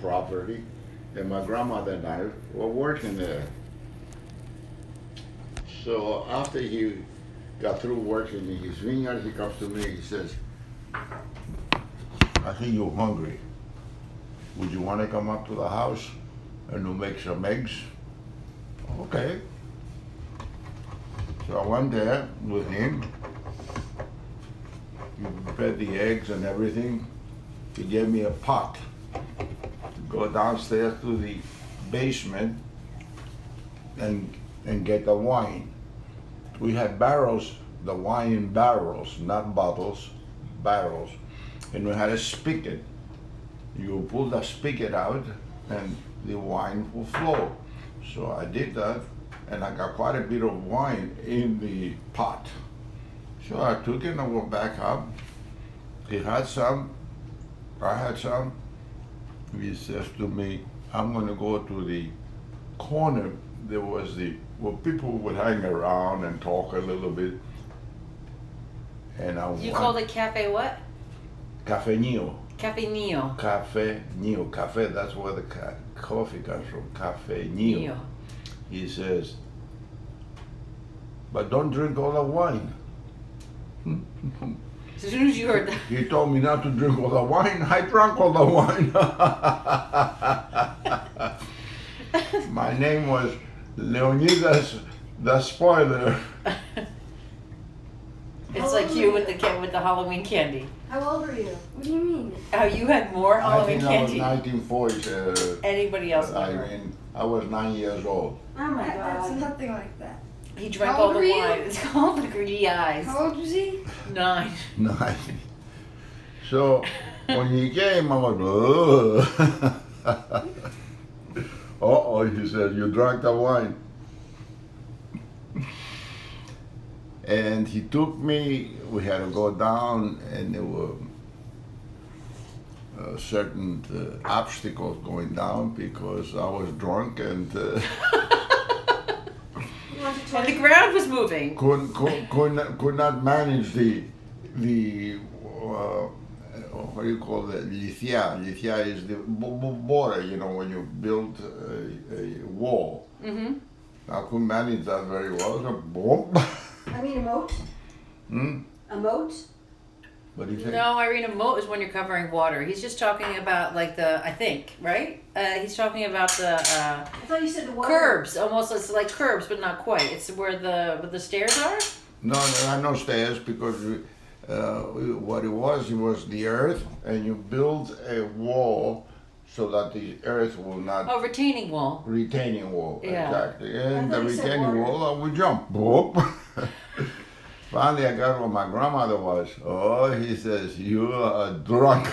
property, and my grandmother and I were working there. So after he got through working in his vineyard, he comes to me, he says, I think you're hungry. Would you want to come up to the house and we'll make some eggs? Okay. So I went there with him. He prepared the eggs and everything. He gave me a pot to go downstairs to the basement and get the wine. We had barrels, the wine in barrels, not bottles, barrels. And we had a spigot. You pull the spigot out and the wine will flow. So I did that, and I got quite a bit of wine in the pot. So I took it and I went back up. He had some, I had some. He says to me, I'm gonna go to the corner. There was where people would hang around and talk a little bit. And You called it Cafe what? Cafe Neo. Cafe Neo. Cafe Neo. Cafe, that's where the coffee comes from. Cafe Neo. Neo. He says, but don't drink all the wine. As soon as you heard that. He told me not to drink all the wine. I drank all the wine. My name was Leonidas the Spoiler. It's like you with the Halloween candy. How old were you? What do you mean? Oh, you had more Halloween candy. I think that was 1940s. Anybody else? I was 9 years old. Oh my God. That's nothing like that. He drank How all old the were you? wine. It's called the greedy eyes. How old was he? 9. 9. So when he came, I was, uh-oh, he said, you drank the wine. And he took me, we had to go down, and there were certain obstacles going down because I was drunk and And the ground was moving. could not manage the what do you call that? Lithia. Lithia is the border, you know, when you build a wall. Mm-hmm. I couldn't manage that very well. So, boom. I mean a moat? A moat? What do you think? No, Irene, a moat is when you're covering water. He's just talking about like I think, right? He's talking about the I thought you said the water. curbs. Almost it's like curbs, but not quite. It's where the stairs are. No, no stairs because what it was the earth, and you build a wall so that the earth will not. Oh, retaining wall. Retaining wall, Yeah. exactly. And I the thought you said retaining water. wall, I would jump. Boop. Finally, I got where my grandmother was. Oh, he says, you are drunk.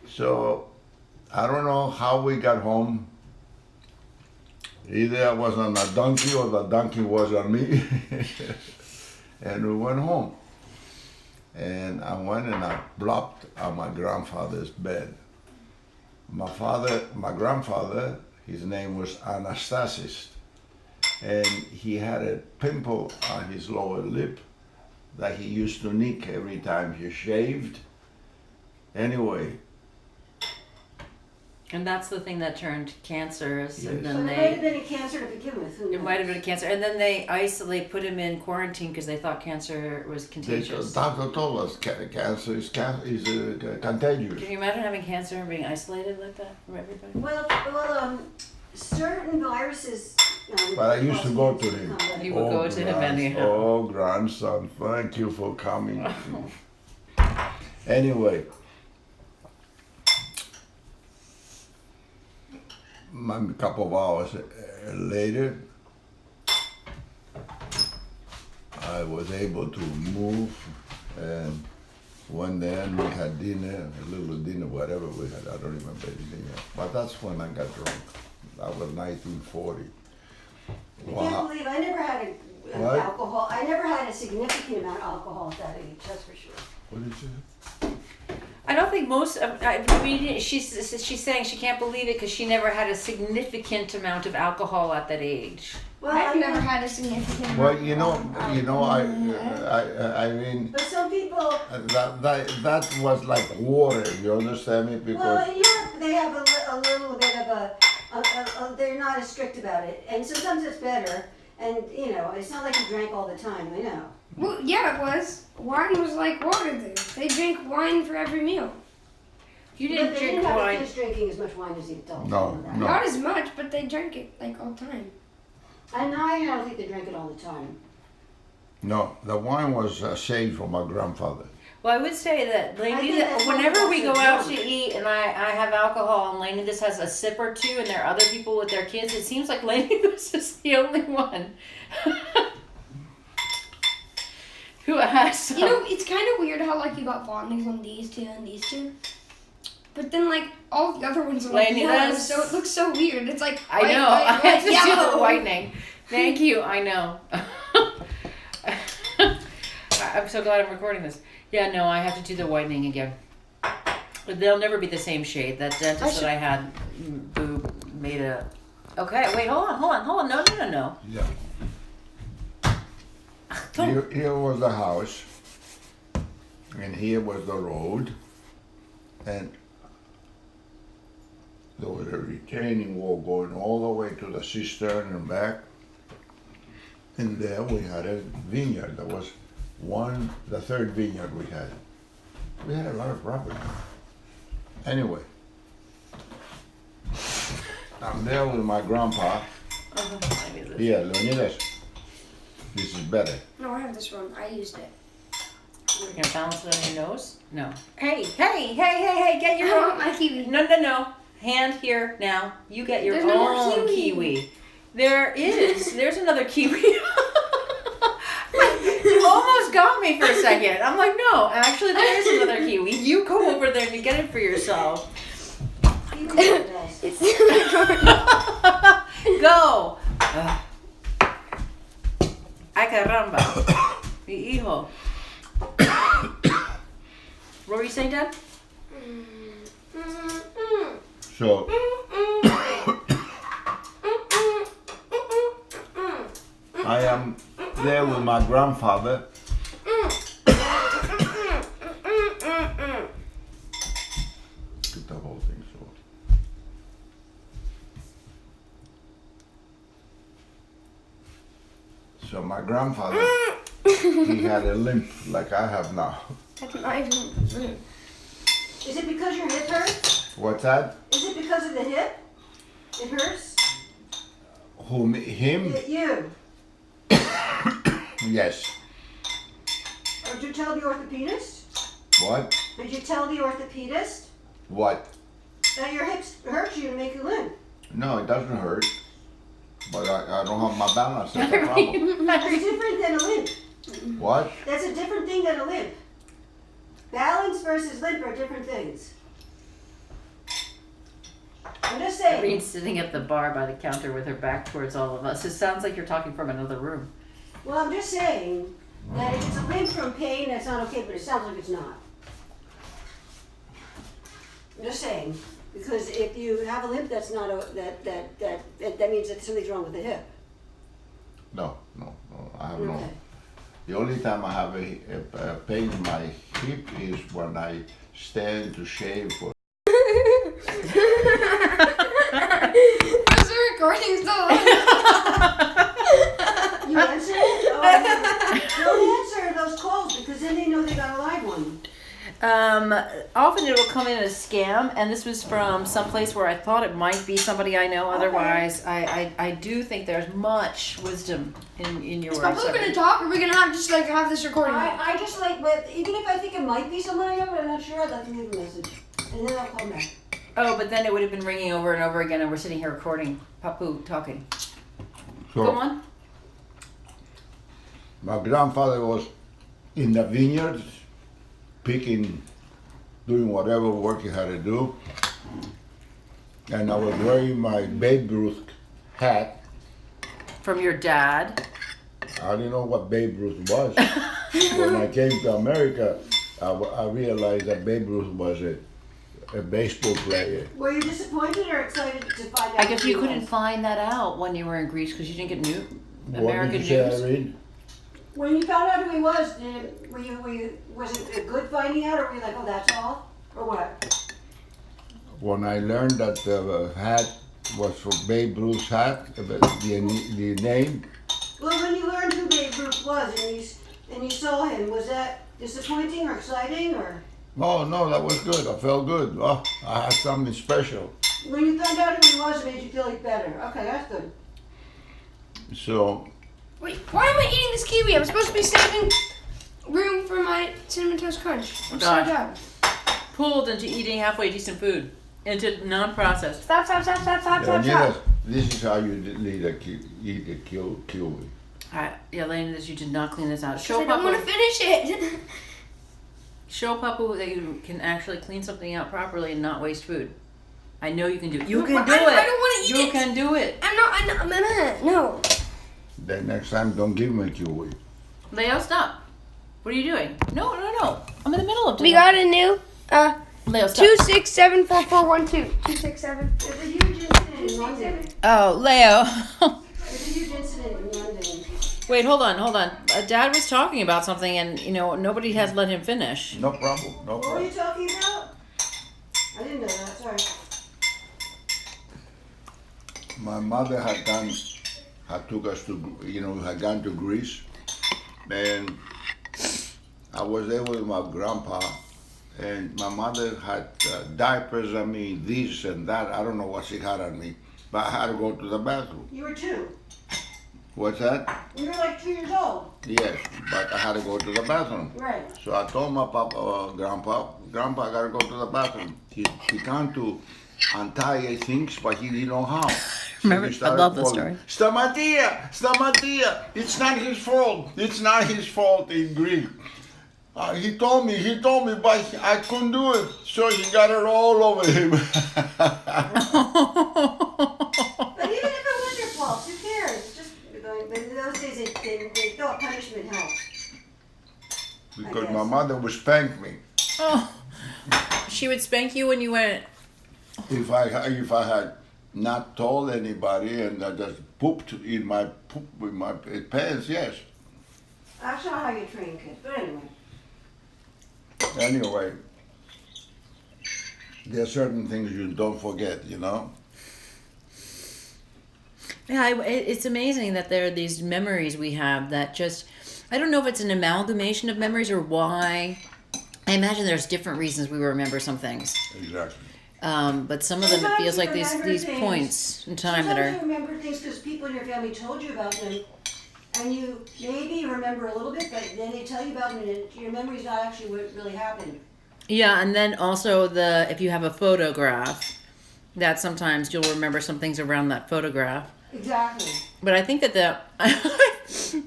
So, I don't know how we got home. Either I was on a donkey or the donkey was on me. And we went home. And I went and I plopped on my grandfather's bed. My grandfather, his name was Anastasis. And he had a pimple on his lower lip that he used to nick every time he shaved. Anyway. And that's the thing that turned cancerous. Yes. And So then it might have they been a cancer to begin with. Who it knows? might have been a cancer. And then they put him in quarantine because they thought cancer was The contagious. doctor told us cancer is contagious. Can you imagine having cancer and being isolated like that from everybody? Well, certain viruses. But I used to go to him. You would go to him anyhow. Oh, grandson, thank you for coming. Anyway, a couple of hours later, I was able to move and went there and we had dinner, a little dinner, whatever we had. I don't remember anything else. But that's when I got drunk. That was 1940. I can't believe I never had What? alcohol. I never had a significant amount of alcohol at that age. That's for sure. What did you say? I don't think most of. I mean, she's saying she can't believe it because she never had a significant amount of alcohol at that age. Well, I've never had a significant. Well, I mean, But some people, that was like water. You understand me? Because well, in Europe they have a little bit of they're not as strict about it, and sometimes it's better. And you know, it's not like you drank all the time. I know. Well, yeah, it was. Wine was like water there. They drink wine for every meal. You But didn't they drink didn't have the wine. kids drinking as much wine as the adults. No, Right? no. Not as much, but they drank it like all the time. And I don't think they drank it all the time. No, the wine was saved for my grandfather. Well, I would say that think Lainey, that's whenever what we go also out to drunk. eat and I have alcohol and Lainey just has a sip or two and there are other people with their kids, it seems like Lainey was just the only one who has some. You know, it's kind of weird how like you got bondings on these two and these two, but then like all the other ones are like Lainey, yellow, that's- so it looks so weird. It's like I white, know. white, I white, have to do yellow. the whitening. Thank you. I know. I'm so glad I'm recording this. Yeah, no, I have to do the whitening again. But they'll never be the same shade. That dentist that I had, boob, made a. Okay, wait, hold on. No. Yeah. Here was the house, and here was the road, and there was a retaining wall going all the way to the cistern and back. And there we had a vineyard. That was the third vineyard we had. We had a lot of property. Anyway, I'm there with my grandpa. Here, Leonidas. This is better. No, I have this one. I used it. You're gonna balance it on your nose? No. Hey, get your I want own. my kiwi. No. Hand here now. You get your There's no more own kiwi. There's another kiwi. You almost got me for a second. I'm like, no, actually there is another kiwi. You go over there and you get it for yourself. It's Go. Ay caramba. Mi hijo. What were you saying, Dad? So, I am there with my grandfather. Get the whole thing so. So my grandfather, he had a limp like I have now. That's not even. Is it because your hip hurts? What's that? Is it because of the hip? It hurts? Who, him? You. Yes. Or did you tell the orthopedist? What? Did you tell the orthopedist What? that your hips hurt you to make you limp? No, it doesn't hurt. But I don't have my balance. That's the problem. That's different than a limp. What? That's a different thing than a limp. Balance versus limp are different things. I'm just saying. Reed's sitting at the bar by the counter with her back towards all of us. It sounds like you're talking from another room. Well, I'm just saying that if it's a limp from pain, that's not okay, but it sounds like it's not. I'm just saying. Because if you have a limp, that's not that means that something's wrong with the hip. No, I have no. Okay. The only time I have a pain in my hip is when I stand to shave for. Is the recording still on? You answer it? Oh, don't answer those calls because then they know they got a live one. Often it'll come in as scam, and this was from someplace where I thought it might be somebody I know. Otherwise, I do think there's much wisdom in your Is words. Papa gonna talk, or are we gonna have just like have this recording? I just like, but even if I think it might be someone I know, but I'm not sure, I'd like to leave a message. And then I'll call back. Oh, but then it would have been ringing over and over again, and we're sitting here recording Papu talking. Go So on. my grandfather was in the vineyards, picking, doing whatever work he had to do, and I was wearing my Babe Ruth hat. From your dad. I didn't know what Babe Ruth was when I came to America. I realized that Babe Ruth was a baseball player. Were you disappointed or excited to find out? I guess who you he couldn't was? find that out when you were in Greece because you didn't get American What did you say, news. Irene? When you found out who he was, was it a good finding out, or were you like, oh, that's all, or what? When I learned that the hat was for Babe Ruth's hat, the name, Well, when you learned who Babe Ruth was and you saw him, was that disappointing or exciting, or oh no, that was good. I felt good. Oh, I had something special. when you found out who he was, it made you feel like better? Okay, that's good. So, Wait, why am I eating this kiwi? I'm supposed to be saving room for my cinnamon toast crunch. I'm so Gosh. dumb. Pulled into eating halfway decent food, into non-processed. Stop. Leonidas, this is how you eat a kiwi. Yeah, Lane, this you did not clean this out. I Show don't want to Papa, finish it. show Papa that you can actually clean something out properly and not waste food. I know you can do it. You No, can but do I it. don't wanna eat You it. can do it. I'm not. No. Then next time, don't give me a kiwi. Leo, stop. What are you doing? No. I'm in the middle of We dinner. got a new Leo, stop. 2674412. 267. There's a huge incident in London. Oh, Leo. There's a huge incident in London. Wait, hold on. Dad was talking about something, and nobody has let him finish. No problem. No What were you problem. talking about? I didn't know that, sorry. My mother had took us to, had gone to Greece, and I was there with my grandpa, and my mother had diapers on me, this and that. I don't know what she had on me, but I had to go to the bathroom. You were 2. What's that? You were like 2 years old. Yes, but I had to go to the bathroom. Right. So I told my grandpa, I gotta go to the bathroom. He can't to untie things, but he didn't know how. So Remember, he I started love this calling, story. Stamatia, it's not his fault. It's not his fault in Greek. He told me, but I couldn't do it. So he got it all over him. But even if it was your fault, who cares? It's just, in those days, they thought punishment helped. Because my mother would spank me. Oh, she would spank you when you went. If I had not told anybody and I just pooped in my pants, yes. That's not how you train kids, but anyway. Anyway, there are certain things you don't forget, Yeah, it's amazing that there are these memories we have that just, I don't know if it's an amalgamation of memories or why. I imagine there's different reasons we remember some things. Exactly. But some of them it Sometimes feels you like these remember things. points in time that Sometimes are. you remember things because people in your family told you about them, and you maybe remember a little bit, but then they tell you about them, and your memory's not actually what really happened. Yeah, and then also if you have a photograph, that sometimes you'll remember some things around that photograph. Exactly. But I think that I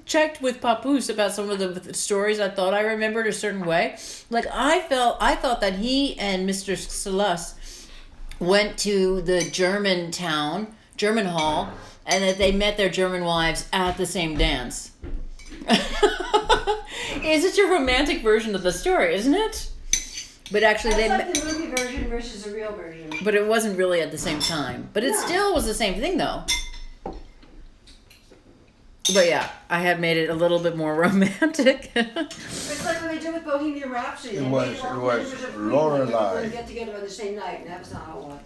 checked with Papoose about some of the stories I thought I remembered a certain way. Like I thought that he and Mr. Salus went to the German hall, and that they met their German wives at the same dance. It's such a romantic version of the story, isn't it? But actually, That's they like the movie version versus the real version. but it wasn't really at the same time. But it No. still was the same thing, though. But yeah, I had made it a little bit more romantic. It's like when they did with Bohemian Rhapsody. It They was- made it all was members of Queen Lorelei. wanted to get together on the same night, and that was not how it was.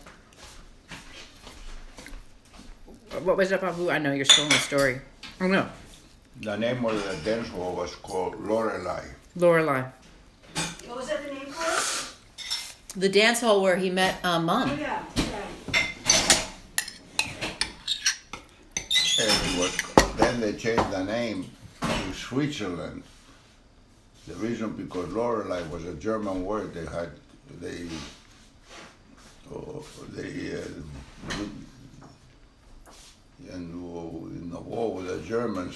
What was up, Abu? I know you're still in the story. Oh no, The name of the dance hall was called Lorelei. Lorelei. What was that the name for it? The dance hall where he met Oh, Mom. yeah. And then they changed the name to Switzerland. The reason because Lorelei was a German word. In the war with the Germans,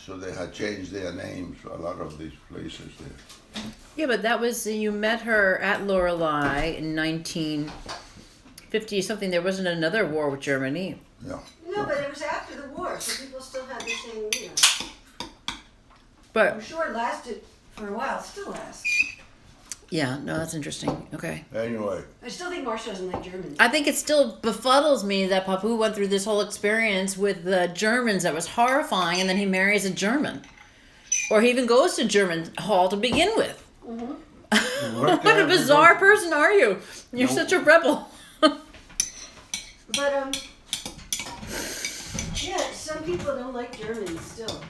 so they had changed their names. A lot of these places there. Yeah, but that was you met her at Lorelei in 1950 something. There wasn't another war with Germany. Yeah. No, but it was after the war, so people still had this thing, But I'm sure it lasted for a while, it still lasts. Yeah, no, that's interesting. Okay. Anyway, I still think Marsha doesn't like Germans. I think it still befuddles me that Papu went through this whole experience with the Germans that was horrifying, and then he marries a German. Or he even goes to German hall to begin with. What a bizarre person are you? You're such a rebel. But yeah, some people don't like Germans still.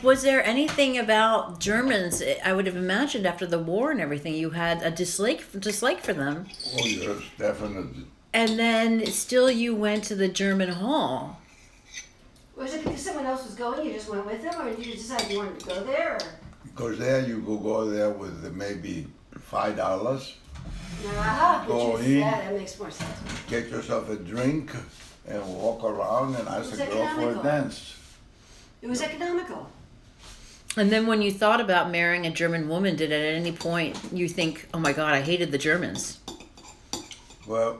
Was there anything about Germans? I would have imagined after the war and everything, you had a dislike for them, oh yes, definitely. and then still you went to the German hall. Was it because someone else was going, you just went with them, or did you decide you wanted to go there? Or? Because there you could go there with maybe $5, Aha, Go which is, in. that makes more sense. get yourself a drink, and walk around and ask It's a girl for a economical. dance. It was economical. And then when you thought about marrying a German woman, did at any point you think, oh my God, I hated the Germans? Well,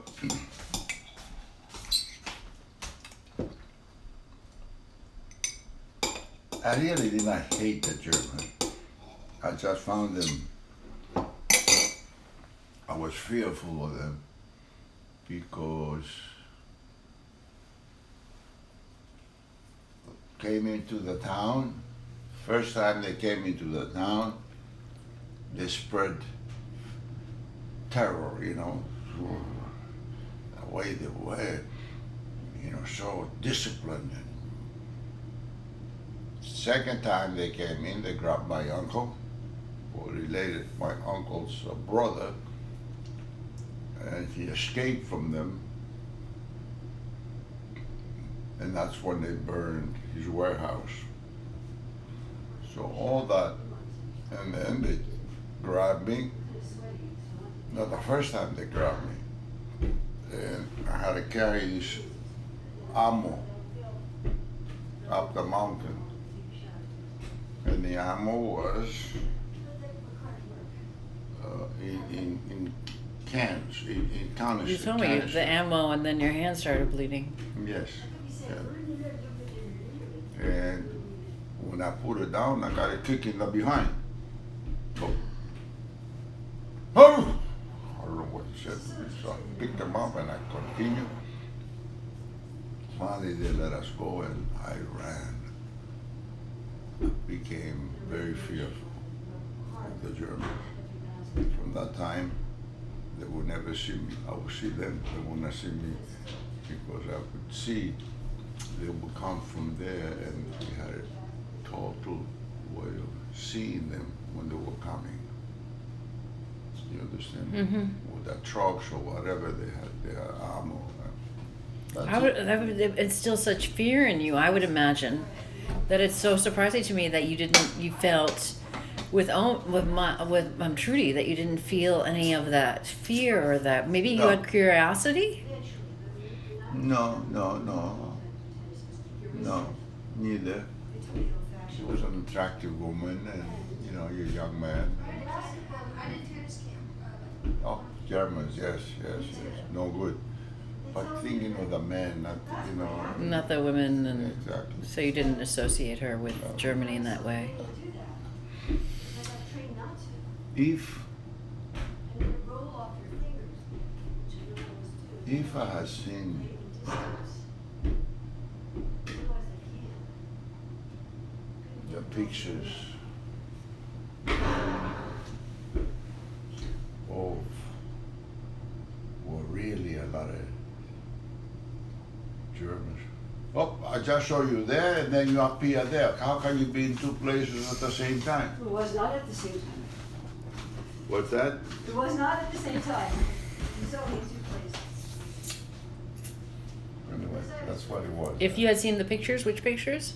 I really did not hate the Germans. I just found them, I was fearful of them because came into the town, first time they came into the town, they spread terror, you know, the way they were, you know, so disciplined. Second time they came in, they grabbed my uncle, or related, my uncle's brother, and he escaped from them. And that's when they burned his warehouse. So all that, and then they grabbed me. Not the first time they grabbed me. And I had to carry this ammo up the mountain. And the ammo was in cans, in canisters. You told me the ammo, and then your hand started bleeding. Yes. Yeah. And when I put it down, I got a kick in the behind. Oh. Oh! I don't know what he said to me, so I picked them up and I continued. Finally, they let us go and I ran. I became very fearful of the Germans. From that time, they would never see me. I would see them, they would not see me, because I could see they would come from there, and we had a total way of seeing them when they were coming. You understand? Mm-hmm. With the trucks or whatever they had, their ammo. That would instill such fear in you. I would imagine that it's so surprising to me that you felt with Trudy that you didn't feel any of that fear, or that maybe you No. had curiosity. No, neither. She was an attractive woman, and you know, you're a young man. Oh, Germans, yes, no good. But thinking of the men, not, you know. Not the women, and Exactly. so you didn't associate her with Germany in that way. If I had seen the pictures of were really a lot of Germans. Oh, I just saw you there and then you appear there. How can you be in two places at the same time? It was not at the same time. What's that? It was not at the same time. You saw me in two places. Anyway, that's what it was. If you had seen the pictures, which pictures?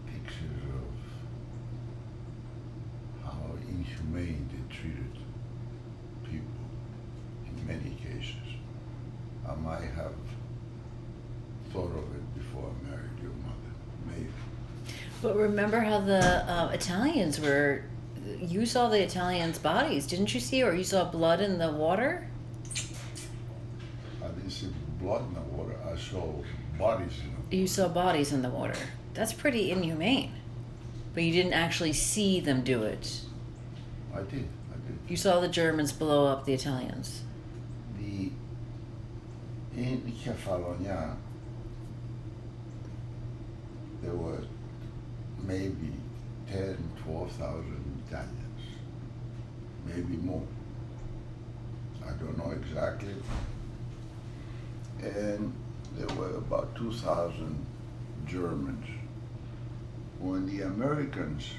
Pictures of how inhumane they treated people in many cases. I might have thought of it before I married your mother, maybe. But remember how the Italians were. You saw the Italians' bodies, didn't you see? Or you saw blood in the water? I didn't see blood in the water. I saw bodies in the water. You saw bodies in the water. That's pretty inhumane. But you didn't actually see them do it. I did. You saw the Germans blow up the Italians. In Kefalonia, there were maybe 10, 12,000 Italians, maybe more. I don't know exactly. And there were about 2,000 Germans. When the Americans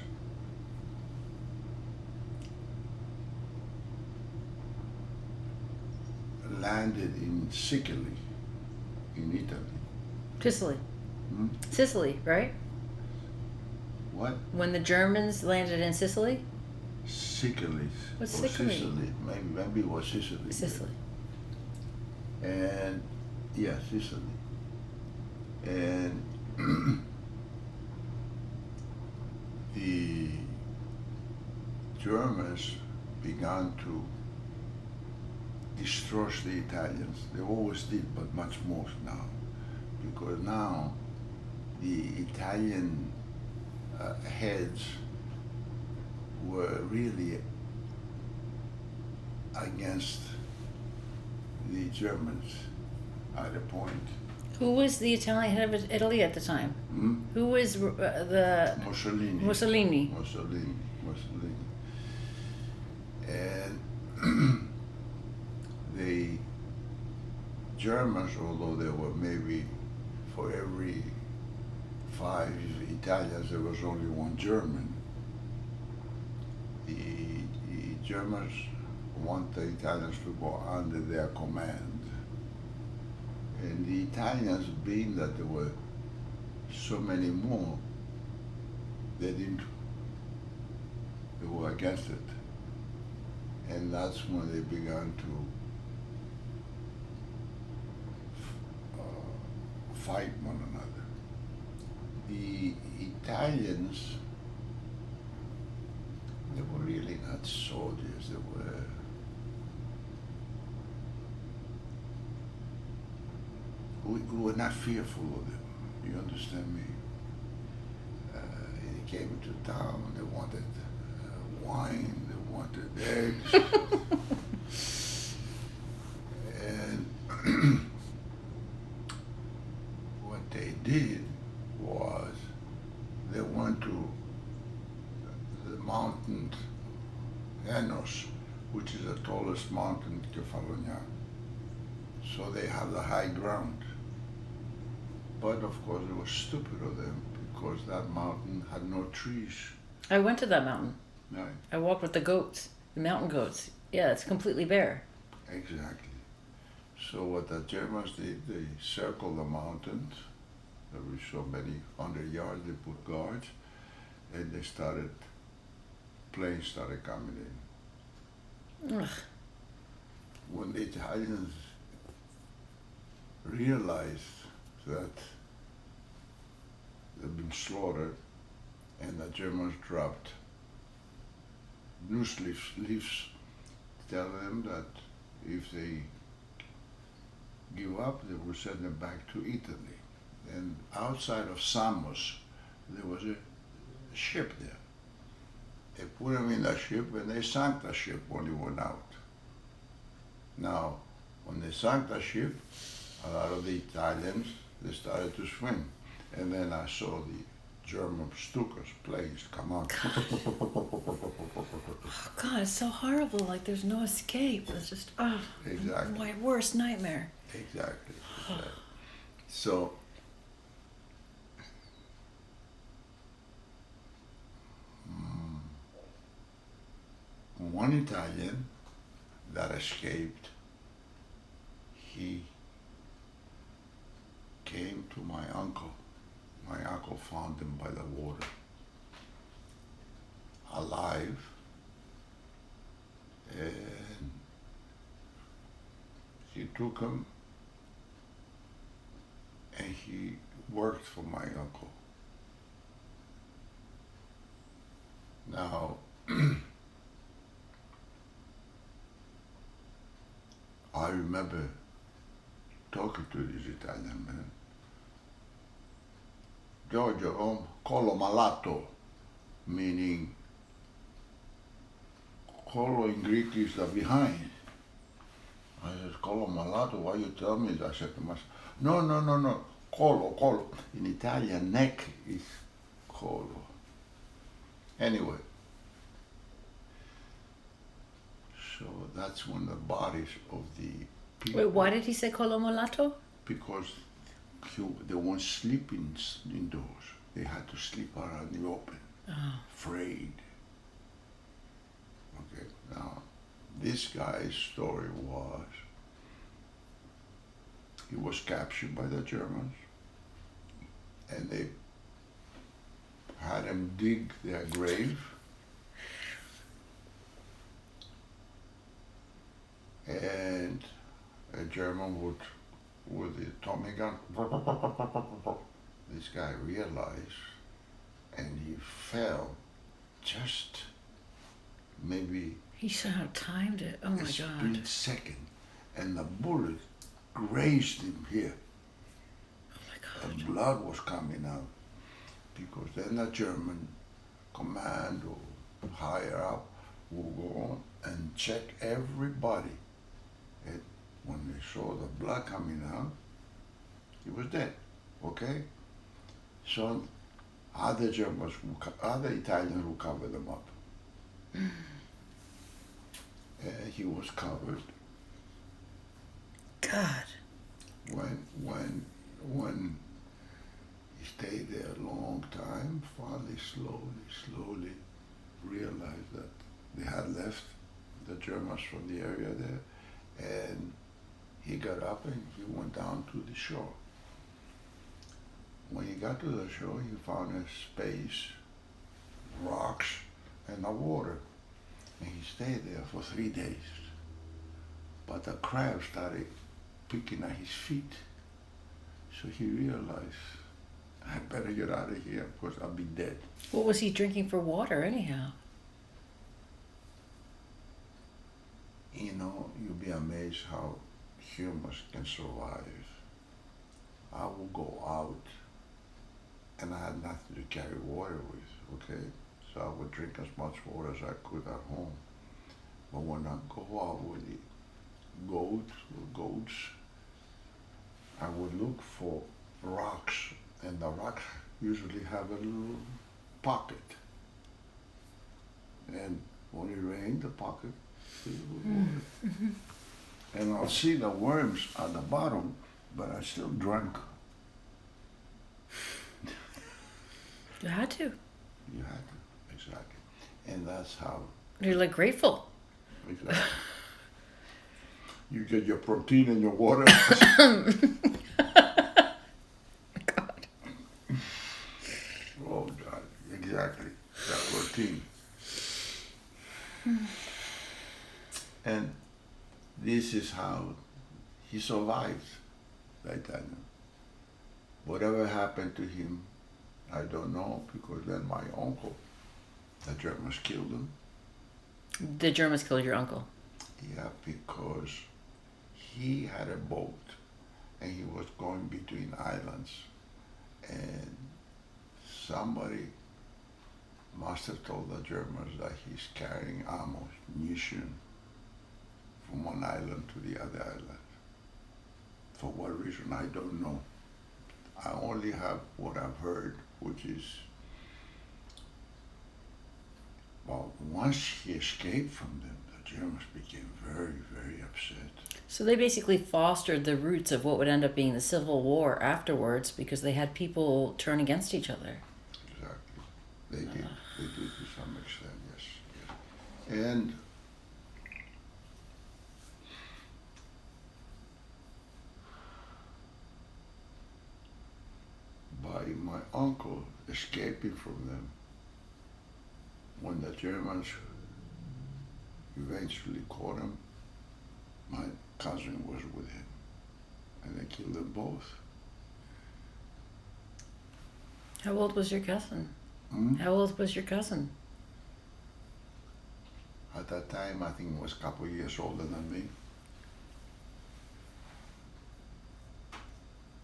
landed in Sicily, in Italy. Sicily. Hmm? Sicily, right? What? When the Germans landed in Sicily? Sicily. What's or Sicily? Sicily. Maybe it was Sicily. Sicily. And yeah, Sicily. And the Germans began to destroy the Italians. They always did, but much more now. Because now the Italian heads were really against the Germans at a point. Who was the Italian head of Italy at the time? Hmm? Who was the Mussolini. Mussolini? Mussolini. And the Germans, although there were maybe for every 5 Italians there was only one German, the Germans want the Italians to go under their command. And the Italians, being that there were so many more, they were against it. And that's when they began to fight one another. The Italians, they were really not soldiers, we were not fearful of them, you understand me? They came into town, they wanted wine, they wanted eggs. And what they did was they went to the mountain Enos, which is the tallest mountain in Kefalonia. So they have the high ground. But of course it was stupid of them because that mountain had no trees. I went to that mountain. Right? I walked with the goats, the mountain goats. Yeah, it's completely bare. Exactly. So what the Germans did, they circled the mountains. There were so many 100 yards, they put guards, and they started, planes started coming in. Ugh. When the Italians realized that they'd been slaughtered and the Germans dropped news leafs telling them that if they give up, they will send them back to Italy. And outside of Samos, there was a ship there. They put them in that ship and they sank the ship when they went out. Now, when they sank the ship, a lot of the Italians, they started to swim. And then I saw the German Stukas planes come out. Oh God, it's so horrible. Like there's no escape. It's just Exactly. my worst nightmare. Exactly. So, one Italian that escaped, he came to my uncle. My uncle found him by the water, alive, and he took him and he worked for my uncle. Now, I remember talking to this Italian man. Giorgio, colo malato. meaning kolo in Greek is the behind. I said, kolo malato, why you tell me that? I said to myself, no, kolo. In Italian, neck is kolo. Anyway, so that's when the bodies of the people. Wait, why did he say colomolato? Because they weren't sleeping indoors. They had to sleep out in the open, afraid. Okay, now this guy's story was he was captured by the Germans and they had him dig their grave and a German would with the Tommy gun. This guy realized and he fell just maybe He somehow timed it. Oh my a God. split second and the bullet grazed him here. Oh my The God. blood was coming out because then the German command or higher up will go on and check everybody. And when they saw the blood coming out, he was dead. Okay? So other Italians will cover them up. And he was covered. God. When he stayed there a long time, finally slowly realized that they had left the Germans from the area there, and he got up and he went down to the shore. When he got to the shore, he found a space, rocks, and the water. And he stayed there for 3 days. But the crabs started picking at his feet. So he realized, I better get out of here because I'll be dead. What was he drinking for water anyhow? You know, you'll be amazed how humans can survive. I will go out and I had nothing to carry water with, okay? So I would drink as much water as I could at home. But when I go out with the goats, I would look for rocks, and the rocks usually have a little pocket. And when it rained, the pocket filled with water. And I'll see the worms at the bottom, but I still drank. You had to. You had to, exactly. And that's how, You're like grateful. exactly. You get your protein and your water. God. Oh God, exactly, that routine. And this is how he survived, Gaetano. Whatever happened to him, I don't know, because then my uncle, the Germans killed him. The Germans killed your uncle. Yeah, because he had a boat and he was going between islands, and somebody must have told the Germans that he's carrying ammunition from one island to the other island. For what reason, I don't know. I only have what I've heard, which is, well, once he escaped from them, the Germans became very, very upset. So they basically fostered the roots of what would end up being the Civil War afterwards because they had people turn against each other. Exactly. They did to some extent, yes. And by my uncle escaping from them, when the Germans eventually caught him, my cousin was with him, and they killed them both. How old was your cousin? Hmm? How old was your cousin? At that time, I think he was a couple of years older than me.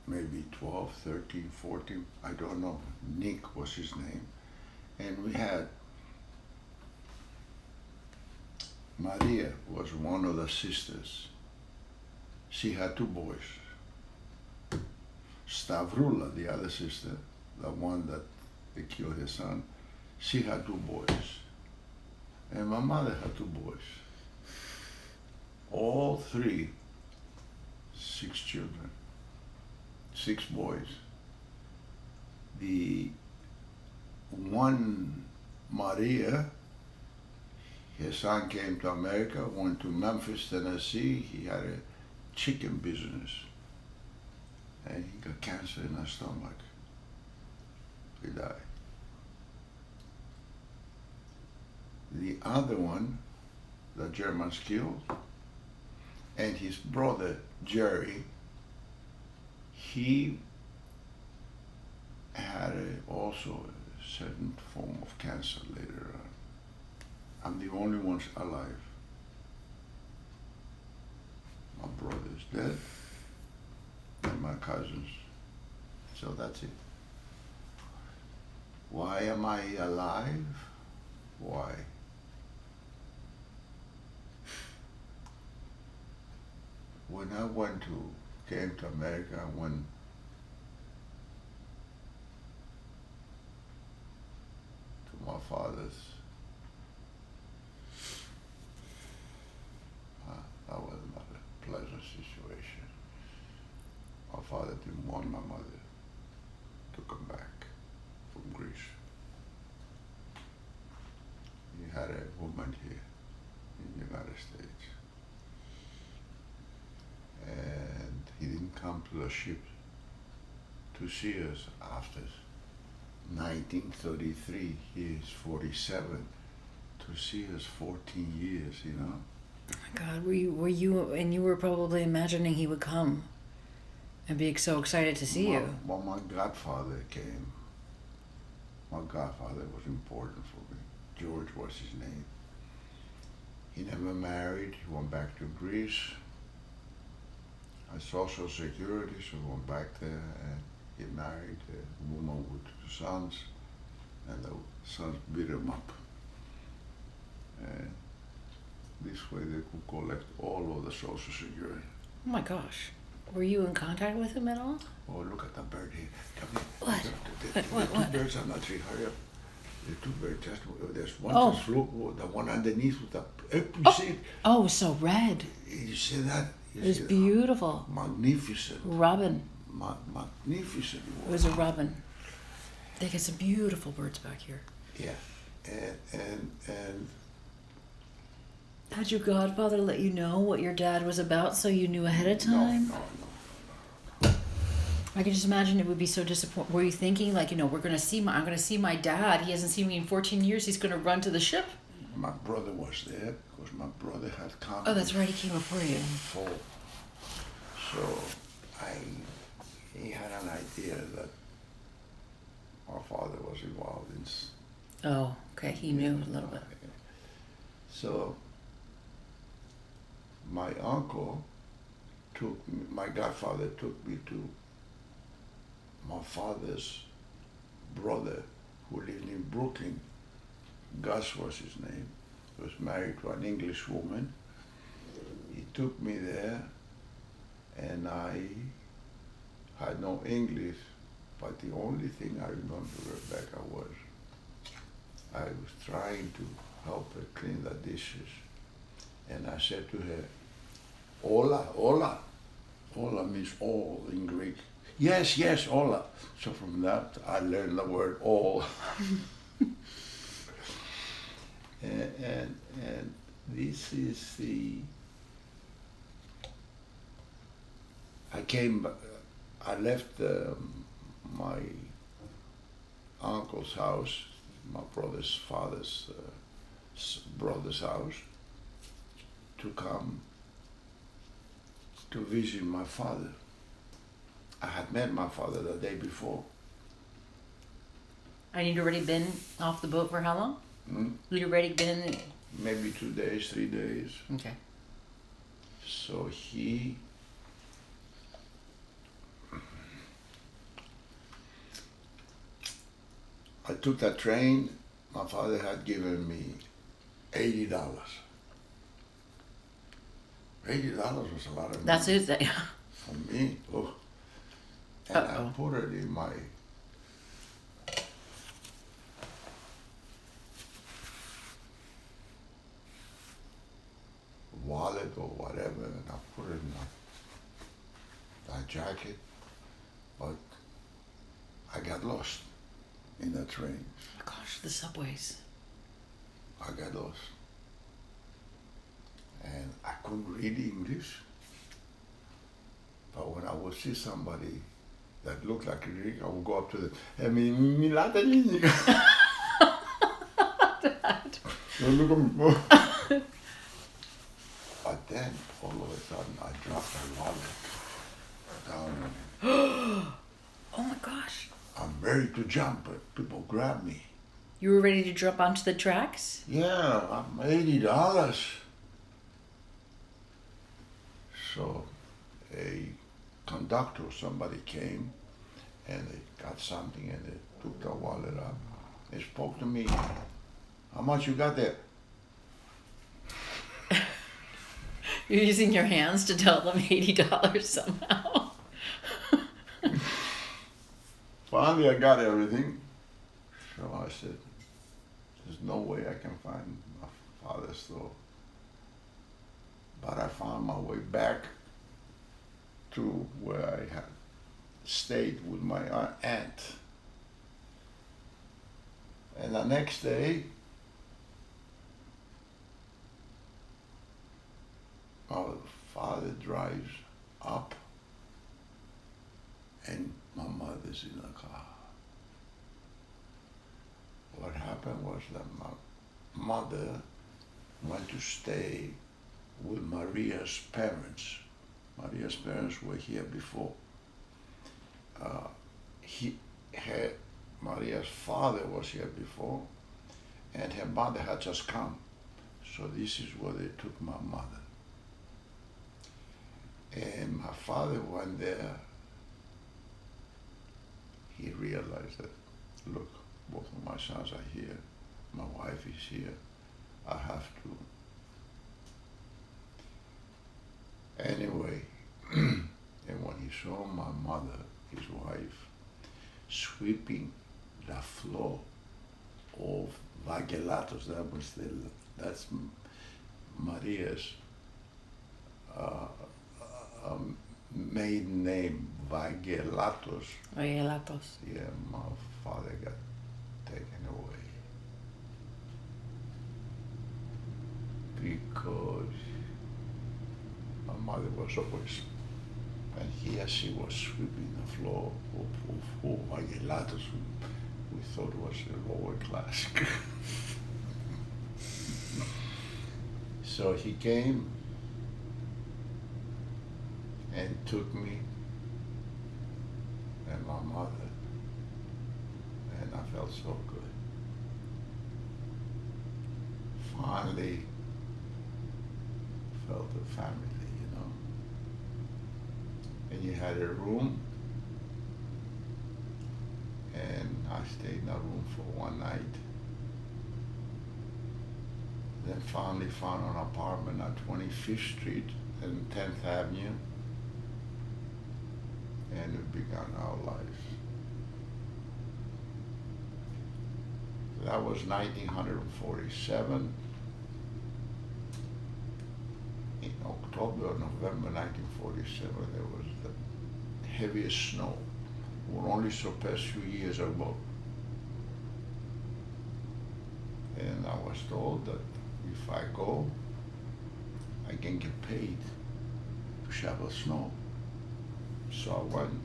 Maybe 12, 13, 14, I don't know. Nick was his name. And we had Maria was one of the sisters. She had two boys. Stavrula, the other sister, the one that they killed his son, she had two boys. And my mother had two boys. All three, 6 children, 6 boys. The one, Maria, his son came to America, went to Memphis, Tennessee. He had a chicken business. And he got cancer in the stomach. He died. The other one, the Germans killed, and his brother, Jerry, he had also a certain form of cancer later on. I'm the only one alive. My brother's dead, and my cousins. So that's it. Why am I alive? Why? When I came to America, when to my father's, that was not a pleasant situation. My father didn't want my mother to come back from Greece. He had a woman here in the United States. And he didn't come to the ship to see us after 1933. He is 47. To see us 14 years, you know. Oh my God, and you were probably imagining he would come and be so excited to see you. Well, my godfather came. My godfather was important for me. George was his name. He never married. He went back to Greece. Had Social Security, so he went back there and he married a woman with 2 sons, and the sons beat him up. And this way they could collect all of the Social Security. Oh my gosh. Were you in contact with him at all? Oh, look at the bird here. Come here. What? The 2 birds on the tree. Hurry up. The 2 birds just, there's one Oh. just flew, the one underneath with the, you see it? Oh, so red. You see that? You It was see that? beautiful. Magnificent. Robin. Magnificent. It was a robin. They get some beautiful birds back here. Yeah. And Had your godfather let you know what your dad was about so you knew ahead of no, time? no. I can just imagine it would be so disappointing. Were you thinking like, I'm gonna see my dad. He hasn't seen me in 14 years. He's gonna run to the ship. My brother was there because my brother had come. Oh, that's right. He came before you. Before. So he had an idea that my father was involved in. Oh, okay. He knew a little bit. So my my godfather took me to my father's brother who lived in Brooklyn. Gus was his name. He was married to an English woman. He took me there, and I had no English, but the only thing I remember Rebecca was I was trying to help her clean the dishes, and I said to her, "Hola, hola." Hola means all in Greek. Yes, yes, hola. So from that I learned the word all. and this is I left my uncle's house, my brother's father's brother's house, to come to visit my father. I had met my father the day before. And you'd already been off the boat for how long? You'd already been. Maybe 2 days, 3 days. Okay. So I took that train my father had given me $80. $80 was a lot of money. That's it. For me. Oh. And Uh-oh. I put it in my wallet or whatever, and I put it in my jacket, but I got lost in the train. Gosh, the subways. I got lost. And I couldn't read English. But when I would see somebody that looked like a Greek, I would go up to them. I mean, mi lata linica. Look at me. But then, all of a sudden, I dropped my wallet down. Oh my gosh. I'm ready to jump, but people grab me. You were ready to jump onto the tracks? Yeah, I'm $80. So a conductor, somebody came and they got something and they took the wallet up. They spoke to me. How much you got there? You're using your hands to tell them $80 somehow. Finally, I got everything. So I said, there's no way I can find my father's store. But I found my way back to where I had stayed with my aunt. And the next day, my father drives up and my mother's in the car. What happened was that my mother went to stay with Maria's parents. Maria's parents were here before. Maria's father was here before, and her mother had just come. So this is where they took my mother. And my father went there. He realized that, look, both of my sons are here. My wife is here. I have to. Anyway, and when he saw my mother, his wife, sweeping the floor of Vagelatos, that's Maria's maiden name, Vagelatos. Vagelatos. Yeah, my father got taken away because my mother was always, and here she was sweeping the floor of Vagelatos, we thought was a lower class. So he came and took me and my mother, and I felt so good. Finally felt a family, you know. And you had a room, and I stayed in a room for one night. Then finally found an apartment on 25th Street and 10th Avenue, and we began our lives. That was 1947. In October or November 1947, there was the heaviest snow. We were only surpassed a few years ago. And I was told that if I go, I can get paid to shovel snow. So I went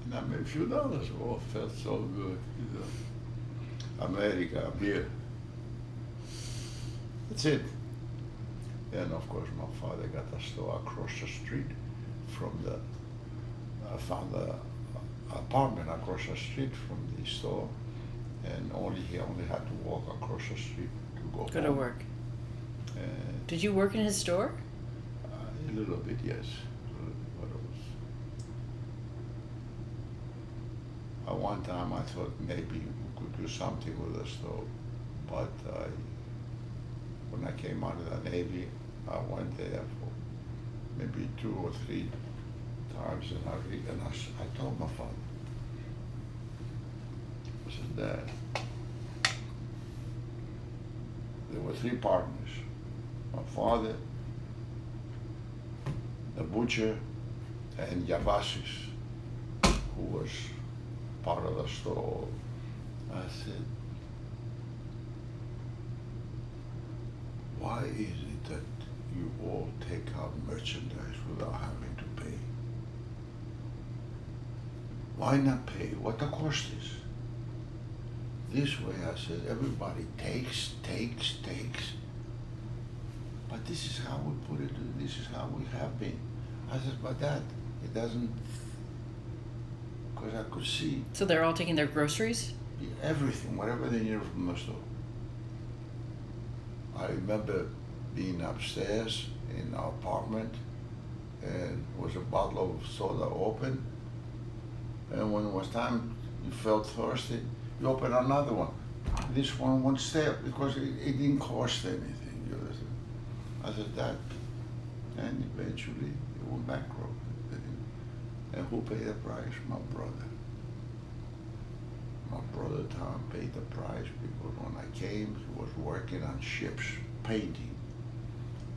and I made a few dollars. Oh, it felt so good. You know. America, I'm here. That's it. And of course, my father got a store across the street from the, I found the apartment across the street from the store, and he only had to walk across the street to go Go to home. work. And Did you work in his store? a little bit, yes. But it was. At one time, I thought maybe we could do something with the store, But when I came out of the Navy, I went there for maybe 2 or 3 times, and I told my father, I said, Dad, there were 3 partners. My father, the butcher, and Yavasis, who was part of the store. I said, why is it that you all take out merchandise without having to pay? Why not pay what the cost is? This way, I said, everybody takes. But this is how we put it, this is how we have been. I said, but Dad, it doesn't, because I could see So they're all taking their groceries? everything, whatever they needed from the store. I remember being upstairs in our apartment, and was a bottle of soda open, and when it was time, you felt thirsty, you open another one. This one won't stay because it didn't cost anything. You know? I said, Dad, and eventually it went bankrupt. And who paid the price? My brother. My brother Tom paid the price because when I came, he was working on ships, painting.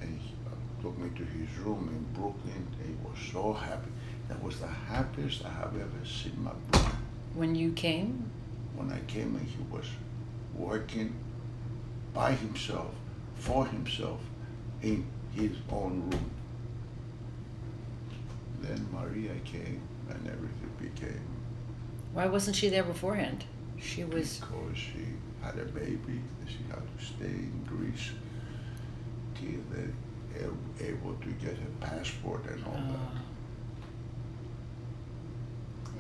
And he took me to his room in Brooklyn. He was so happy. That was the happiest I have ever seen my brother. When you came? When I came and he was working by himself, for himself, in his own room. Then Maria came and everything became. Why wasn't she there beforehand? She was. Because she had a baby and she had to stay in Greece till they were able to get a passport and all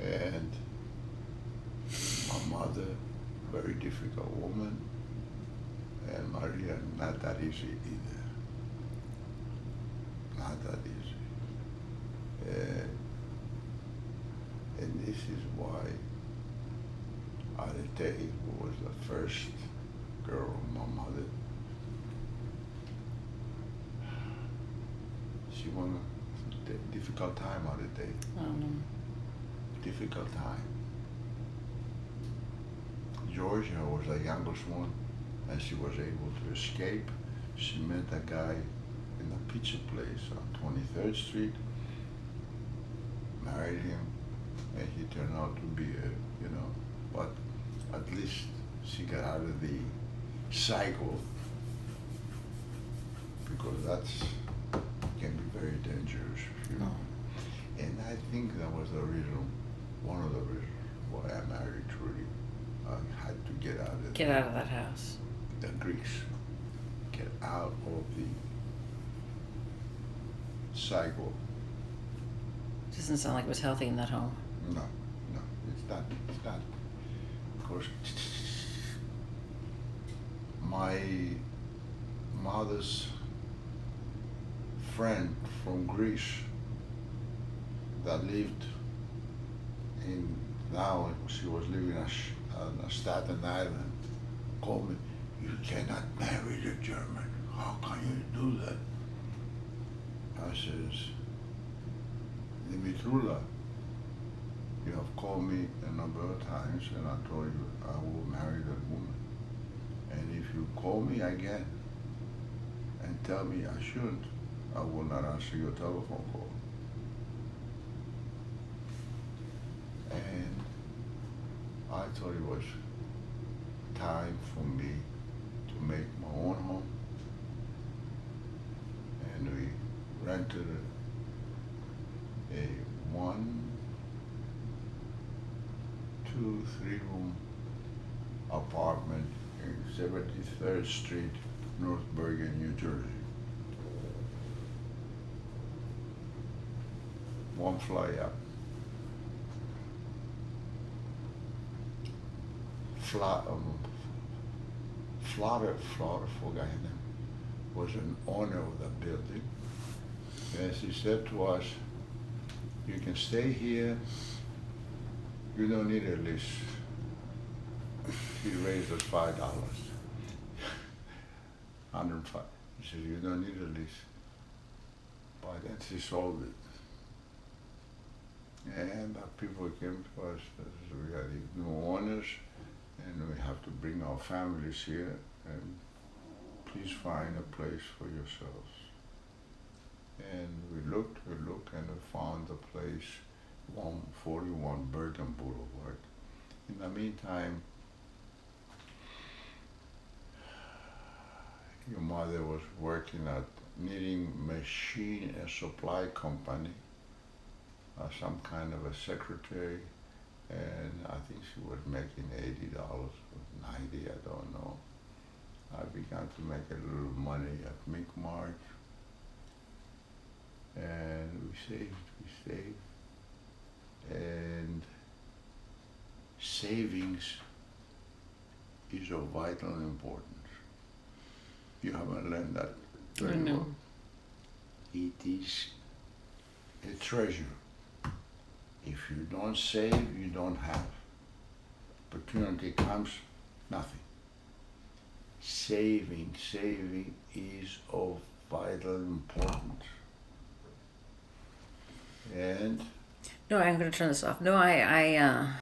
that. And my mother, very difficult woman, and Maria, not that easy either. Not that easy. And this is why Arete, who was the first girl, my mother, she went a difficult time, Arete. Difficult time. Georgia was the youngest one, and she was able to escape. She met a guy in a pizza place on 23rd Street, married him, and he turned out to be but at least she got out of the cycle, because that's can be very dangerous, And I think that was the reason, one of the reasons why I married Trudy. I had to get out of that house. The Greeks, get out of the cycle. Doesn't sound like it was healthy in that home. No, it's not. Of course, my mother's friend from Greece that lived in, now she was living on Staten Island, called me, you cannot marry a German. How can you do that? I says, Dimitrula, you have called me a number of times and I told you I will marry that woman. And if you call me again and tell me I shouldn't, I will not answer your telephone call. And I thought it was time for me to make my own home. And we rented a 1, 2, 3-room apartment in 73rd Street, North Bergen, New Jersey. One fly up. Florida, forgot his name, was an owner of the building. And she said to us, you can stay here, you don't need a lease. He raised us $5. 105. He says, you don't need a lease. But then she sold it. And people came to us, we are the new owners, and we have to bring our families here, and please find a place for yourselves. And we looked, and we found a place, 141 Burton Boulevard. In the meantime, your mother was working at knitting machine and supply company, some kind of a secretary, and I think she was making $80 or 90, I don't know. I began to make a little money at Mink Mart, and we saved, and savings is of vital importance. You haven't learned that very No. well. It is a treasure. If you don't save, you don't have. Opportunity comes, nothing. Saving is of vital importance. And No, I'm going to turn this off. No, I